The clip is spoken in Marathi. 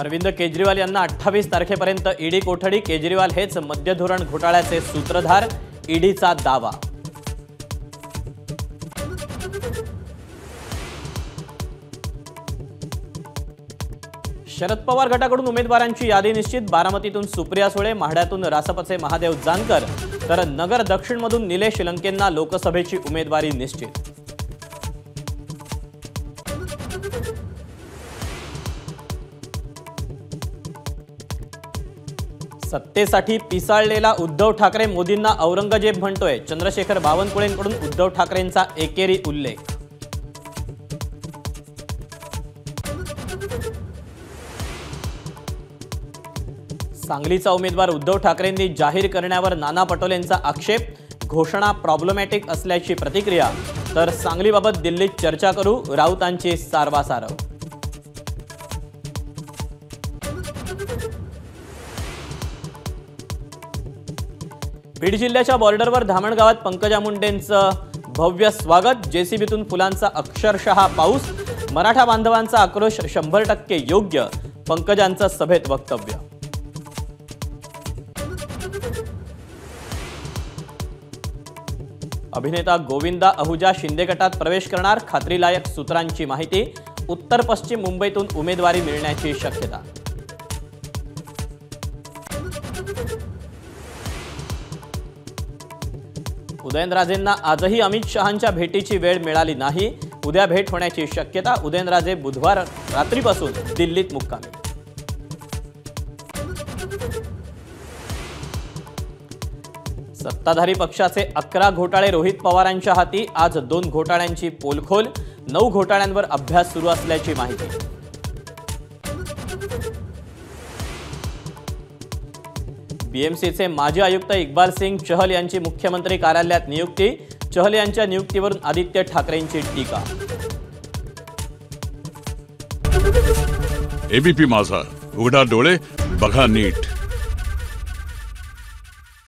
अरविंद केजरीवाल यांना 28 तारखेपर्यंत ईडी कोठडी। केजरीवाल हेच मद्य धोरण घोटाळ्याचे सूत्रधार, ईडीचा दावा। शरद पवार गटाकडून उमेदवारांची यादी निश्चित। बारामतीतून सुप्रिया सुळे, माढ्यातून रासपचे महादेव जानकर, तर नगर दक्षिणमधून निलेश लंकेंना लोकसभेची उमेदवारी निश्चित। सत्तेसाठी पिसाळलेला उद्धव ठाकरे मोदींना औरंगजेब म्हणतोय। चंद्रशेखर बावनकुळेंकडून उद्धव ठाकरेंचा एकेरी उल्लेख। सांगलीचा उमेदवार उद्धव ठाकरेंनी जाहीर करण्यावर नाना पटोलेंचा आक्षेप। घोषणा प्रॉब्लेमॅटिक असल्याची प्रतिक्रिया। तर सांगलीबाबत दिल्लीत चर्चा करू, राऊतांची सारवासारव। बीड जिल्ह्याच्या बॉर्डरवर धामण गावात पंकजा मुंडेंचं भव्य स्वागत। जेसीबीतून फुलांचा अक्षरशः पाऊस। मराठा बांधवांचा आक्रोश 100% योग्य, पंकजांचं सभेत वक्तव्य। अभिनेता गोविंदा अहुजा शिंदे गटात प्रवेश करणार, खात्रीलायक सूत्रांची माहिती। उत्तर पश्चिम मुंबईतून उमेदवारी मिळण्याची शक्यता। उदयनराजेंना आजही अमित शहांच्या भेटीची वेळ मिळाली नाही। उद्या भेट होण्याची शक्यता। उदयनराजे बुधवार रात्रीपासून दिल्लीत मुक्कामी। सत्ताधारी पक्षाचे 11 घोटाळे रोहित पवारांच्या हाती। आज 2 घोटाळ्यांची पोलखोल। 9 घोटाळ्यांवर अभ्यास सुरू असल्याची माहिती। बीएमसीचे माजी आयुक्त इक्बाल सिंग चहल यांची मुख्यमंत्री कार्यालयात नियुक्ती। चहल यांच्या नियुक्तीवरून आदित्य ठाकरेंची टीका। एबीपी माझा, उघडा डोळे बघा नीट।